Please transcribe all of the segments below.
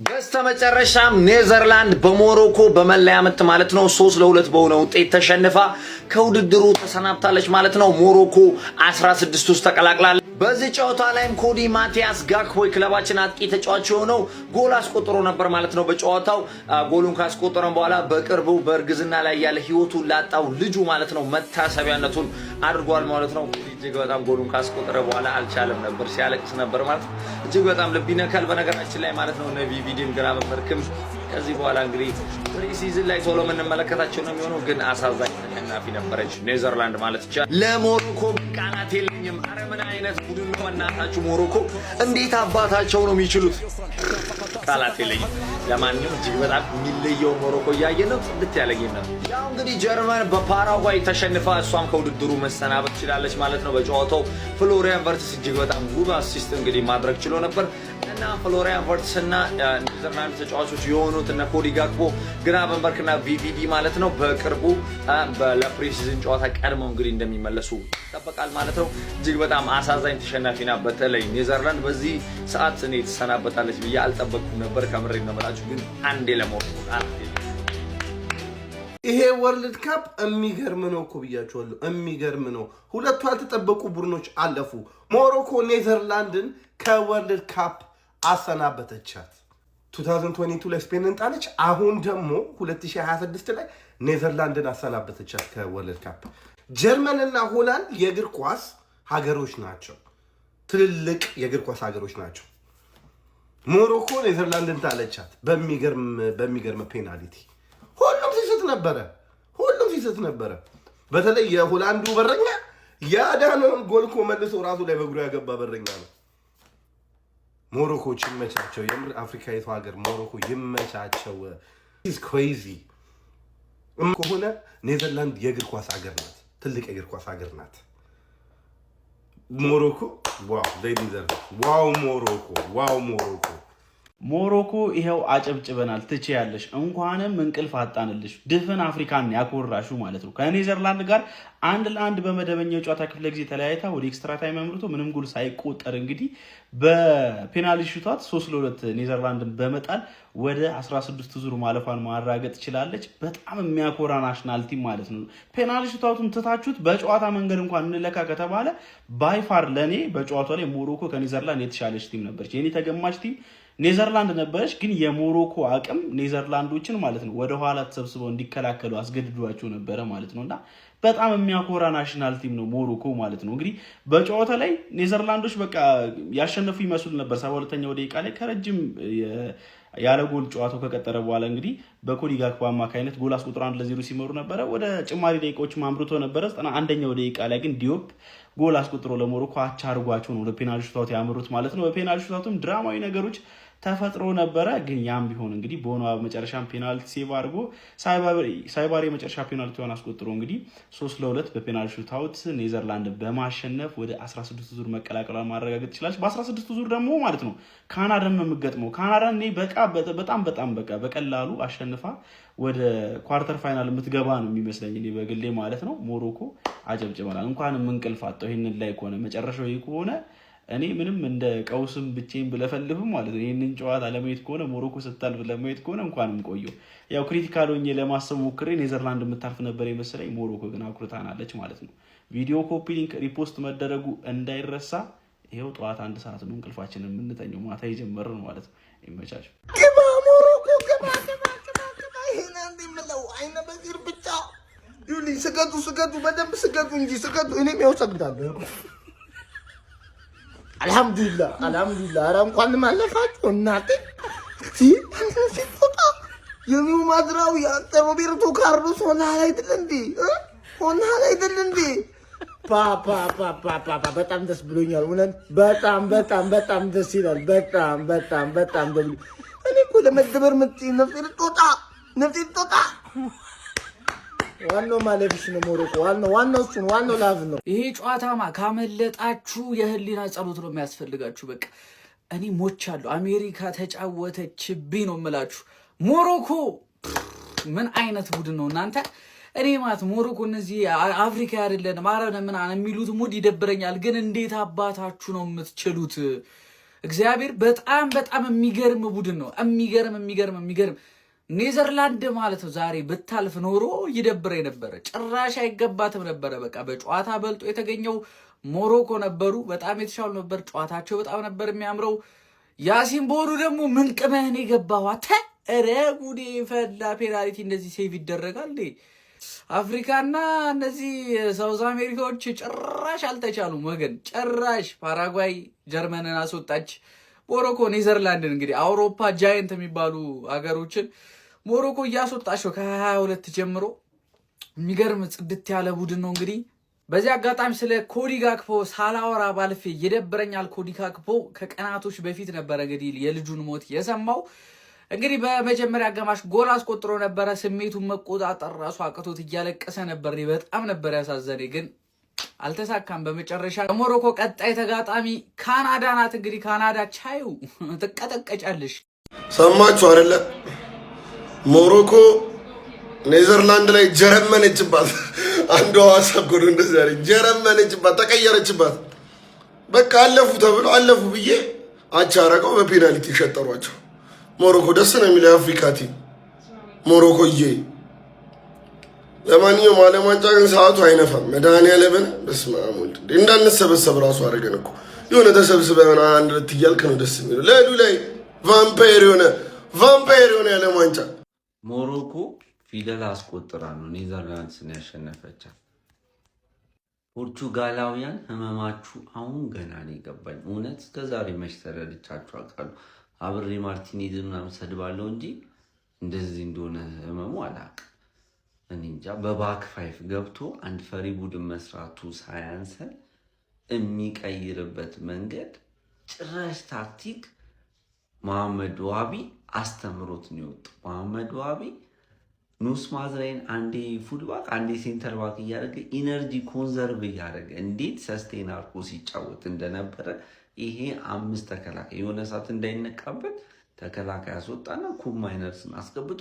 በስተመጨረሻም ኔዘርላንድ በሞሮኮ በመለያ ምት ማለት ነው 3-2 በሆነ ውጤት ተሸንፋ ከውድድሩ ተሰናብታለች ማለት ነው። ሞሮኮ 16 ውስጥ ተቀላቅላለች። በዚህ ጨዋታ ላይም ኮዲ ማቲያስ ጋክፖ ክለባችን አጥቂ ተጫዋች ሆነው ጎል አስቆጥሮ ነበር ማለት ነው። በጨዋታው ጎሉን ካስቆጠረን በኋላ በቅርቡ በእርግዝና ላይ ያለ ህይወቱን ላጣው ልጁ ማለት ነው መታሰቢያነቱን አድርጓል ማለት ነው። እጅግ በጣም ጎሉን ካስቆጠረ በኋላ አልቻለም ነበር፣ ሲያለቅስ ነበር ማለት ነው። እጅግ በጣም ልብ ይነካል በነገራችን ላይ ማለት ነው። ነቪ ቪዲዮም ግራ በመርክም ከዚህ በኋላ እንግዲህ ፕሪሲዝን ላይ ቶሎ የምንመለከታቸው ነው የሚሆነው። ግን አሳዛኝ ተሸናፊ ነበረች ኔዘርላንድ ማለት ይቻላል። ለሞሮኮ ቃላት የለኝም። አረ ምን አይነት ቡድን ነው እናታችሁ! ሞሮኮ እንዴት አባታቸው ነው የሚችሉት? ቃላት የለኝም። ለማንኛውም እጅግ በጣም የሚለየው ሞሮኮ እያየን ነው። ጽድት ያለ ጌም ነው። ያው እንግዲህ ጀርመን በፓራጓይ ተሸንፋ እሷም ከውድድሩ መሰናበት ችላለች ማለት ነው። በጨዋታው ፍሎሪያን ቨርትስ እጅግ በጣም ውብ አሲስት እንግዲህ ማድረግ ችሎ ነበር እና ፍሎሪያን ቨርትስ እና ኔዘርላንድ ተጫዋቾች የሆኑት እነ ኮዲ ጋክፖ፣ ግራቨንበርክ እና ቪቪዲ ማለት ነው በቅርቡ ለፕሪሲዝን ጨዋታ ቀድመው እንግዲህ እንደሚመለሱ ይጠበቃል ማለት ነው። እጅግ በጣም አሳዛኝ ተሸናፊና በተለይ ኔዘርላንድ በዚህ ሰዓት እኔ ተሰናበታለች ብዬ አልጠበቅኩም ነበር። ከምሬ ነው የምላችሁ። ግን አንዴ ለሞሮኮ ይሄ ወርልድ ካፕ የሚገርም ነው እኮ ብያችኋለሁ። የሚገርም ነው። ሁለቱ ያልተጠበቁ ቡድኖች አለፉ። ሞሮኮ ኔዘርላንድን ከወርልድ ካፕ አሰናበተቻት። 2022 ላይ ስፔንን ጣለች። አሁን ደግሞ 2026 ላይ ኔዘርላንድን አሰናበተቻት ከወርልድ ካፕ። ጀርመንና ሆላንድ የእግር ኳስ ሀገሮች ናቸው። ትልልቅ የእግር ኳስ ሀገሮች ናቸው። ሞሮኮ ኔዘርላንድን ጣለቻት በሚገርም ፔናልቲ። ሁሉም ሲስት ነበረ። በተለይ የሆላንዱ በረኛ ያዳነውን ጎል እኮ መልሶ ራሱ ላይ በእግሩ ያገባ በረኛ ነው። ሞሮኮች ይመቻቸው። የምር አፍሪካዊቷ ሀገር ሞሮኮ ይመቻቸው። ኢዝ ክሬዚ ከሆነ ኔዘርላንድ የእግር ኳስ ሀገር ናት። ትልቅ የእግር ኳስ ሀገር ናት ሞሮኮ። ዋው ሌዲዘር ዋው ሞሮኮ ሞሮኮ ይሄው አጨብጭበናል። ትችያለሽ፣ እንኳንም እንቅልፍ አጣንልሽ። ድፍን አፍሪካን ያኮራሹ ማለት ነው። ከኔዘርላንድ ጋር 1-1 በመደበኛው ጨዋታ ክፍለ ጊዜ ተለያይታ ወደ ኤክስትራ ታይም አምርቶ ምንም ጎል ሳይቆጠር እንግዲህ በፔናልቲ ሹታት 3-2 ኔዘርላንድን በመጣል ወደ 16 ዙር ማለፏን ማረጋገጥ ትችላለች። በጣም የሚያኮራ ናሽናል ቲም ማለት ነው። ፔናልቲ ሹታቱን ትታችሁት በጨዋታ መንገድ እንኳን እንለካ ከተባለ ባይፋር ለኔ በጨዋታው ላይ ሞሮኮ ከኔዘርላንድ የተሻለች ቲም ነበረች። የኔ ተገማች ቲም ኔዘርላንድ ነበረች። ግን የሞሮኮ አቅም ኔዘርላንዶችን ማለት ነው ወደ ኋላ ተሰብስበው እንዲከላከሉ አስገድዷቸው ነበረ ማለት ነውና በጣም የሚያኮራ ናሽናል ቲም ነው ሞሮኮ ማለት ነው። እንግዲህ በጨዋታ ላይ ኔዘርላንዶች በቃ ያሸነፉ ይመስሉ ነበር። 72ኛው ደቂቃ ላይ ከረጅም ያለ ጎል ጨዋታው ከቀጠረ በኋላ እንግዲህ በኮዲ ጋክፖ አማካይነት ጎል አስቆጥሮ 1-0 ሲመሩ ነበረ። ወደ ጭማሪ ደቂቃዎች ማምርቶ ነበረ። 91ኛው ደቂቃ ላይ ግን ዲዮፕ ጎል አስቆጥሮ ለሞሮኮ አቻ አድርጓቸው ነው ወደ ፔናልቲ ሹታቱ ያመሩት ማለት ነው። በፔናልቲ ሹታቱም ድራማዊ ነገሮች ተፈጥሮ ነበረ። ግን ያም ቢሆን እንግዲህ በሆነው መጨረሻም ፔናልቲ ሴቭ አድርጎ ሳይባሪ የመጨረሻ ፔናልቲውን አስቆጥሮ እንግዲህ 3-2 በፔናልቲ ሹታውት ኔዘርላንድ በማሸነፍ ወደ 16 ዙር መቀላቀሏን ማረጋገጥ ይችላል። በ16 ዙር ደግሞ ማለት ነው ካናዳን ነው የምትገጥመው። ካናዳን በጣም በቀላሉ አሸንፋ ወደ ኳርተር ፋይናል የምትገባ ነው የሚመስለኝ እኔ በግሌ ማለት ነው። ሞሮኮ አጨብጭበናል። እንኳንም እንቅልፍ አጣው። ይሄንን ላይ ከሆነ መጨረሻው ከሆነ እኔ ምንም እንደ ቀውስም ብቻዬን ብለፈልፍም ማለት ነው ይሄንን ጨዋታ ለማየት ከሆነ ሞሮኮ ስታልፍ ለማየት ከሆነ እንኳንም ቆየው። ያው ክሪቲካል ሆኜ ለማሰብ ሞክሬ ኔዘርላንድ የምታልፍ ነበር የመሰለኝ። ሞሮኮ ግን አኩርታናለች ማለት ነው። ቪዲዮ ኮፒ ሊንክ ሪፖስት መደረጉ እንዳይረሳ። ይሄው ጠዋት 1 ሰዓት ነው እንቅልፋችንን የምንተኘው፣ ማታ የጀመርን ማለት ነው። ይመቻችሁ። ግባ ሞሮኮ ግባ። ይሄን አንዴ ምለው አይነ በዚር ብቻ ዩሊ ስገዱ በደንብ ስገዱ እንጂ ስገዱ። እኔም ያው ሰግዳለሁ። አልহামዱሊላህ ኧረ እንኳን ማለፋችሁ እናቴ። ሲፎታ የሚው ማድራው ያንተ ሮቤርቶ ካርሎስ ሆና አይደል እንዴ? ፓፓ በጣም ደስ ብሎኛል። እውነት በጣም ደስ ይላል። በጣም ደስ እኔ እኮ ለመደበር ነፍሴ ልትወጣ ዋናው ማለፍሽ ነው ሞሮኮ። ዋናው ላቭ ነው። ይሄ ጨዋታማ ካመለጣችሁ የህሊና ጸሎት ነው የሚያስፈልጋችሁ። በቃ እኔ ሞቻለሁ። አሜሪካ ተጫወተችብኝ ነው የምላችሁ። ሞሮኮ ምን አይነት ቡድን ነው እናንተ? እኔ ማለት ሞሮኮ እነዚህ አፍሪካ አይደለም ማረነ ምን የሚሉት ሙድ ይደብረኛል። ግን እንዴት አባታችሁ ነው የምትችሉት? እግዚአብሔር በጣም የሚገርም ቡድን ነው። የሚገርም ኔዘርላንድ ማለት ነው። ዛሬ ብታልፍ ኖሮ ይደብረኝ ነበረ። ጭራሽ አይገባትም ነበረ። በቃ በጨዋታ በልጦ የተገኘው ሞሮኮ ነበሩ። በጣም የተሻሉ ነበር። ጨዋታቸው በጣም ነበር የሚያምረው። ያሲን ቦኑ ደግሞ ምን ቅመህን የገባው አተ ኧረ ጉዴ ፈላ። ፔናልቲ እንደዚህ ሴቭ ይደረጋል እንዴ? አፍሪካና እነዚህ ሳውዝ አሜሪካዎች ጭራሽ አልተቻሉም ወገን። ጭራሽ ፓራጓይ ጀርመንን አስወጣች። ሞሮኮ ኔዘርላንድን እንግዲህ አውሮፓ ጃይንት የሚባሉ አገሮችን ሞሮኮ እያስወጣቸው ከ22 ጀምሮ የሚገርም ጽድት ያለ ቡድን ነው። እንግዲህ በዚህ አጋጣሚ ስለ ኮዲ ጋክፖ ሳላወራ ባልፌ ይደብረኛል። ኮዲ ጋክፖ ከቀናቶች በፊት ነበረ እንግዲህ የልጁን ሞት የሰማው። እንግዲህ በመጀመሪያ አጋማሽ ጎል አስቆጥሮ ነበረ። ስሜቱን መቆጣጠር ራሱ አቅቶት እያለቀሰ ነበር። በጣም ነበር ያሳዘነኝ፣ ግን አልተሳካም። በመጨረሻ ሞሮኮ ቀጣይ ተጋጣሚ ካናዳ ናት። እንግዲህ ካናዳ ቻዩ ትቀጠቀጫለሽ። ሰማችሁ አይደለ? ሞሮኮ ኔዘርላንድ ላይ ጀረመነችባት። አንዱ ሐሳብ ጎዶ እንደዚህ አይደል? ጀረመነችባት፣ ተቀየረችባት። በቃ አለፉ ተብሎ አለፉ ብዬ አቻ አረገው በፔናልቲ ሸጠሯቸው። ሞሮኮ ደስ ነው የሚለው የአፍሪካ ቲም ሞሮኮዬ። ለማንኛውም ዓለም ዋንጫ ግን ሰዓቱ አይነፋም። መድኃኒዓለምን በስመ አብ ወልድ እንዳንሰበሰብ ራሱ አደረገን እኮ። የሆነ ተሰብስበን አንድ ለት እያልክ ነው ደስ የሚለው። ለሉ ላይ ቫምፓየር የሆነ የዓለም ዋንጫ። ሞሮኮ ፊደል አስቆጥራ ነው ኔዘርላንድስን ያሸነፈቻት። ፖርቹጋላውያን ህመማችሁ አሁን ገና ነው የገባኝ። እውነት እስከዛሬ መች ተረድቻችሁ አውቃለሁ። አብሬ ማርቲኔዝን ምናምን ሰድባለሁ እንጂ እንደዚህ እንደሆነ ህመሙ አላውቅም። እኔ እንጃ። በባክ ፋይፍ ገብቶ አንድ ፈሪ ቡድን መስራቱ ሳያንሰን የሚቀይርበት መንገድ ጭራሽ ታክቲክ መሐመድ ዋቢ አስተምሮት ነው የወጣው። መሐመድ ዋቢ ኑስ ማዝራይን አንዴ ፉልባክ አንዴ ሴንተር ባክ እያደረገ ኢነርጂ ኮንዘርቭ እያደረገ እንዴት ሰስቴን አርጎ ሲጫወት እንደነበረ ይሄ 5 ተከላካይ የሆነ ሰዓት እንዳይነቃበት ተከላካይ አስወጣና ኩብ ማይነርስን አስገብቶ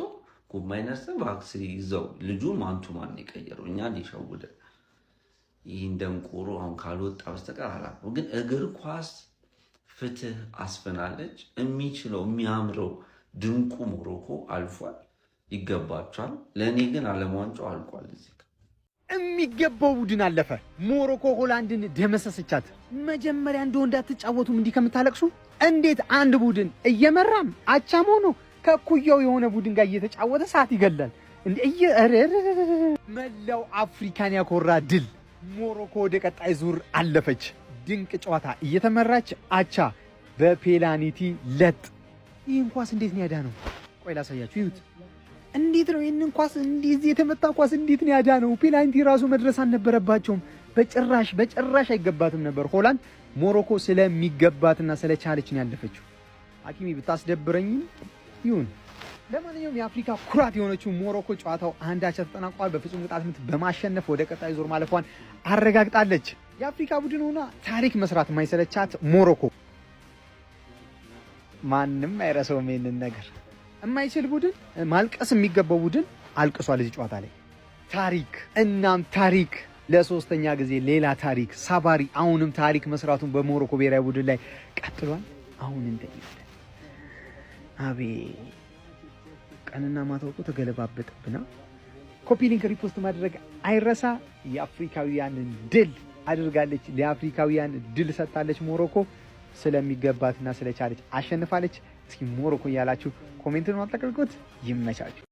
ኩብ ማይነርስን ባክስ ይዘው ልጁ ማን የቀየረው እኛ ሊሸውደ ይህን ደንቆሮ አሁን ካልወጣ በስተቀር አላውቅም። ግን እግር ኳስ ፍትህ አስፈናለች። የሚችለው የሚያምረው ድንቁ ሞሮኮ አልፏል። ይገባቸዋል። ለእኔ ግን ዓለም ዋንጫው አልቋል። እዚህ የሚገባው ቡድን አለፈ። ሞሮኮ ሆላንድን ደመሰሰቻት። መጀመሪያ እንደው እንዳትጫወቱም እንዲህ ከምታለቅሱ እንዴት አንድ ቡድን እየመራም አቻም ሆኖ ከኩያው የሆነ ቡድን ጋር እየተጫወተ ሰዓት ይገላል እንዴ? መላው አፍሪካን ያኮራ ድል። ሞሮኮ ወደ ቀጣይ ዙር አለፈች። ድንቅ ጨዋታ እየተመራች አቻ በፔናልቲ ለጥ። ይህን ኳስ እንዴት ነው ያዳነው? ቆይ ላሳያችሁ። ይሁት እንዴት ነው ይህንን ኳስ እንደዚህ የተመታ ኳስ እንዴት ነው ያዳነው? ፔናልቲ ራሱ መድረስ አልነበረባቸውም። በጭራሽ አይገባትም ነበር። ሆላንድ ሞሮኮ ስለሚገባትና ስለቻለች ነው ያለፈችው። ሐኪሚ ብታስደብረኝም ይሁን። ለማንኛውም የአፍሪካ ኩራት የሆነችው ሞሮኮ ጨዋታው 1-1 ተጠናቋል። በፍጹም ቅጣት ምት በማሸነፍ ወደ ቀጣይ ዙር ማለፏን አረጋግጣለች። የአፍሪካ ቡድን ሆና ታሪክ መስራት የማይሰለቻት ሞሮኮ ማንም አይረሳውም ይሄንን ነገር። የማይችል ቡድን ማልቀስ የሚገባው ቡድን አልቅሷል እዚህ ጨዋታ ላይ። ታሪክ ለሶስተኛ ጊዜ ሌላ ታሪክ ሳባሪ አሁንም ታሪክ መስራቱን በሞሮኮ ብሔራዊ ቡድን ላይ ቀጥሏል። አሁን እንጠይቃለን። አቤት ቀንና ማታው እኮ ተገለባበጠብና። ኮፒ ሊንክ ሪፖስት ማድረግ አይረሳ። የአፍሪካውያንን ድል አድርጋለች። ለአፍሪካውያን ድል ሰጣለች ሞሮኮ። ስለሚገባትና ስለቻለች አሸንፋለች። እስኪ ሞሮኮ እያላችሁ ኮሜንትን ማጠቅልቁት። ይመቻችሁ።